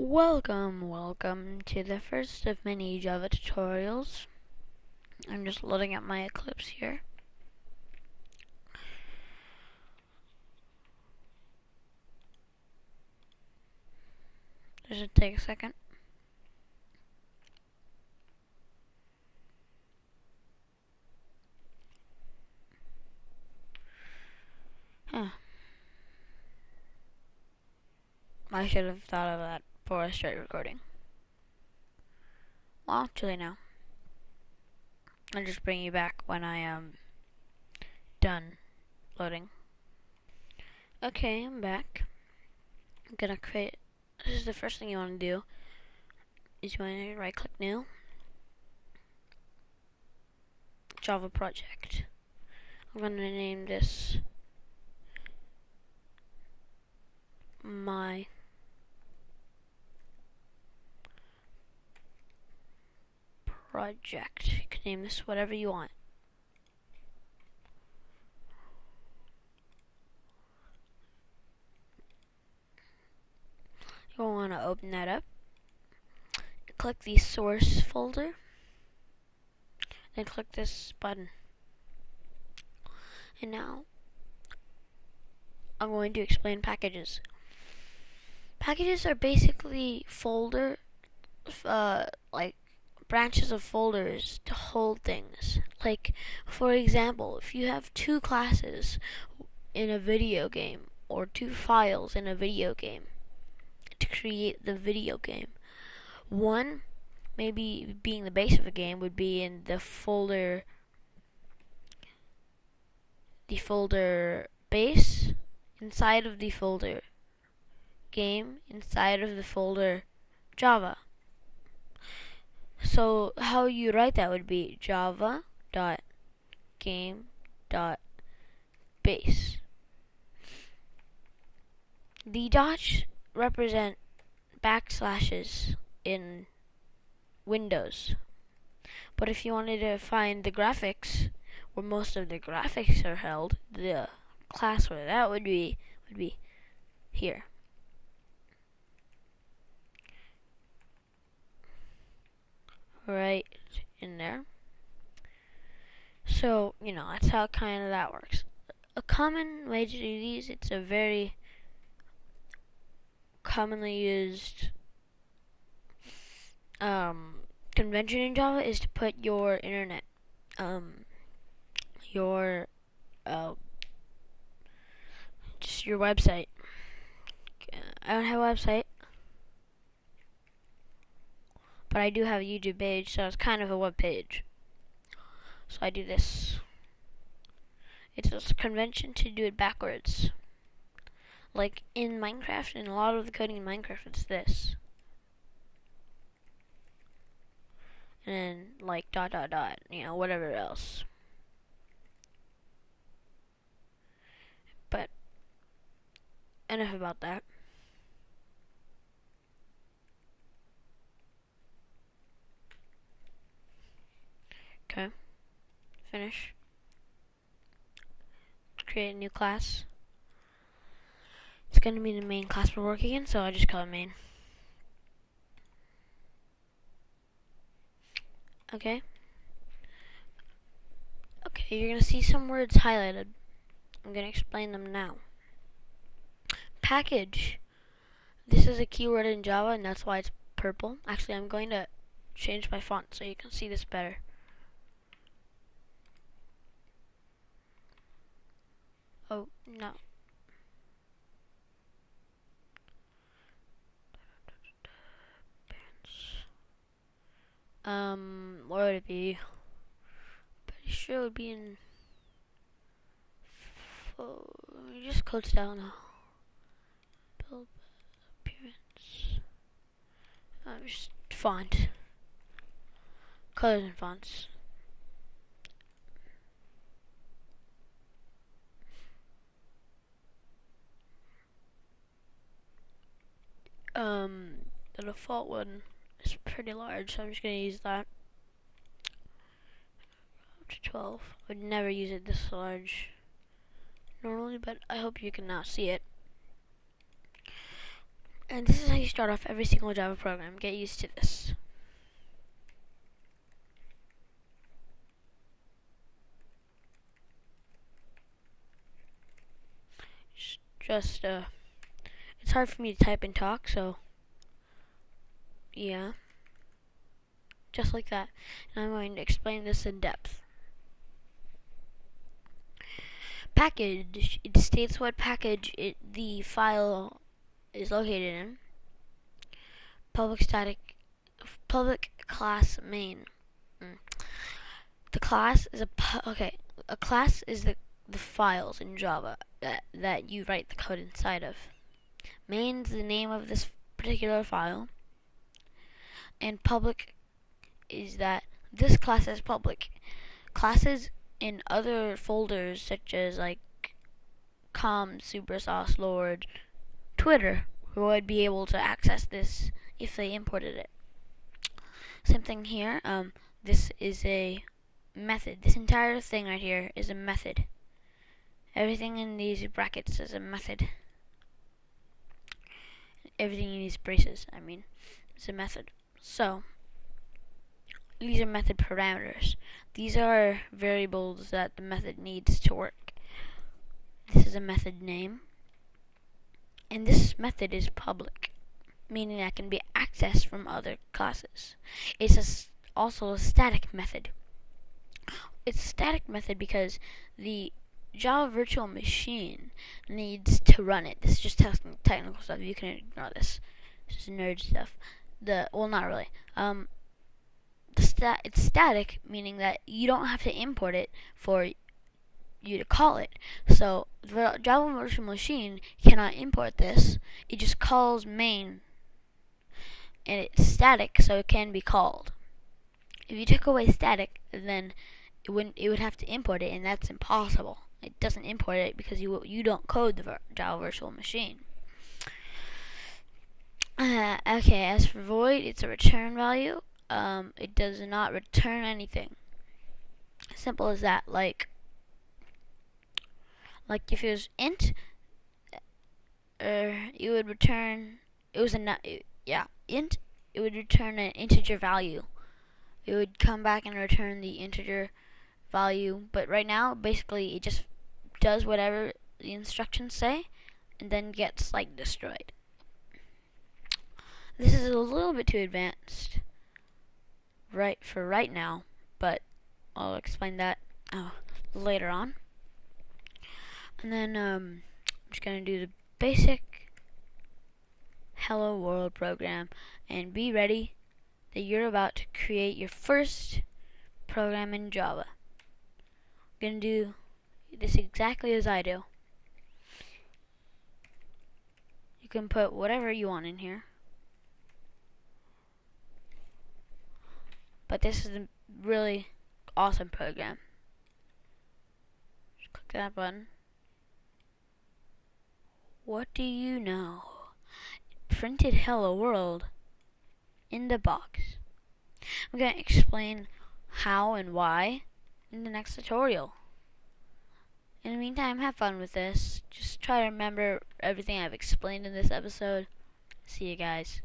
Welcome to the first of many Java tutorials. I'm just loading up my Eclipse here. Does it take a second? Huh. I should have thought of that before I started recording. Well, too late now. I'll just bring you back when I am done loading. Okay, I'm back. I'm gonna create. This is the first thing you want to do. Is you want to right click new, Java project. I'm gonna name this my project. You can name this whatever you want. You'll want to open that up. Click the source folder. Then click this button. And now I'm going to explain packages. Packages are basically like branches of folders to hold things. Like, for example, if you have two classes in a video game or two files in a video game to create the video game, one maybe being the base of the game would be in the folder base, inside of the folder game, inside of the folder Java. So how you write that would be java.game.base. The dots represent backslashes in Windows. But if you wanted to find the graphics, where most of the graphics are held, the class where that would be here. Right in there. So, that's how kind of that works. A common way to do these, it's a very commonly used convention in Java, is to put your internet, just your website. I don't have a website, but I do have a YouTube page, so it's kind of a web page. So I do this. It's a convention to do it backwards. Like in Minecraft, and a lot of the coding in Minecraft, it's this. And then like ... whatever else. But enough about that. Okay. Finish. Create a new class. It's going to be the main class we're working in, so I just call it main. Okay. Okay, you're going to see some words highlighted. I'm going to explain them now. Package. This is a keyword in Java, and that's why it's purple. Actually, I'm going to change my font so you can see this better. Oh, no. Where would it be? Pretty sure it would be in... just close down now. Build appearance. Just font. Colors and fonts. The default one is pretty large, so I'm just gonna use that. Up to 12. I would never use it this large normally, but I hope you can now see it. And this is how you start off every single Java program. Get used to this. Just it's hard for me to type and talk, so yeah, just like that. And I'm going to explain this in depth. Package, it states what package the file is located in. Public class main. The class is a class is the files in Java that you write the code inside of. Main is the name of this particular file, and public is that this class is public. Classes in other folders such as like com, supersauce, lord, Twitter would be able to access this if they imported it. Same thing here. This is a method. This entire thing right here is a method. Everything in these brackets is a method. Everything in these braces, is a method. So, these are method parameters. These are variables that the method needs to work. This is a method name. And this method is public, meaning that it can be accessed from other classes. It's also a static method. It's a static method because the Java virtual machine needs to run it. This is just technical stuff. You can ignore this. This is nerd stuff. Not really. It's static, meaning that you don't have to import it for you to call it. So the Java virtual machine cannot import this. It just calls main, and it's static, so it can be called. If you took away static, then it would have to import it, and that's impossible. It doesn't import it because you don't code the Java virtual machine. Okay, as for void, it's a return value. It does not return anything. Simple as that. Like if it was int, it would return. It was int. It would return an integer value. It would come back and return the integer value. But right now, basically, it just does whatever the instructions say, and then gets destroyed. This is a little bit too advanced, for right now, but I'll explain that later on. And then I'm just gonna do the basic Hello World program, and be ready that you're about to create your first program in Java. I'm gonna do this exactly as I do. You can put whatever you want in here, but this is a really awesome program. Just click that button. What do you know? It printed Hello World in the box. I'm going to explain how and why in the next tutorial. In the meantime, have fun with this. Just try to remember everything I've explained in this episode. See you guys.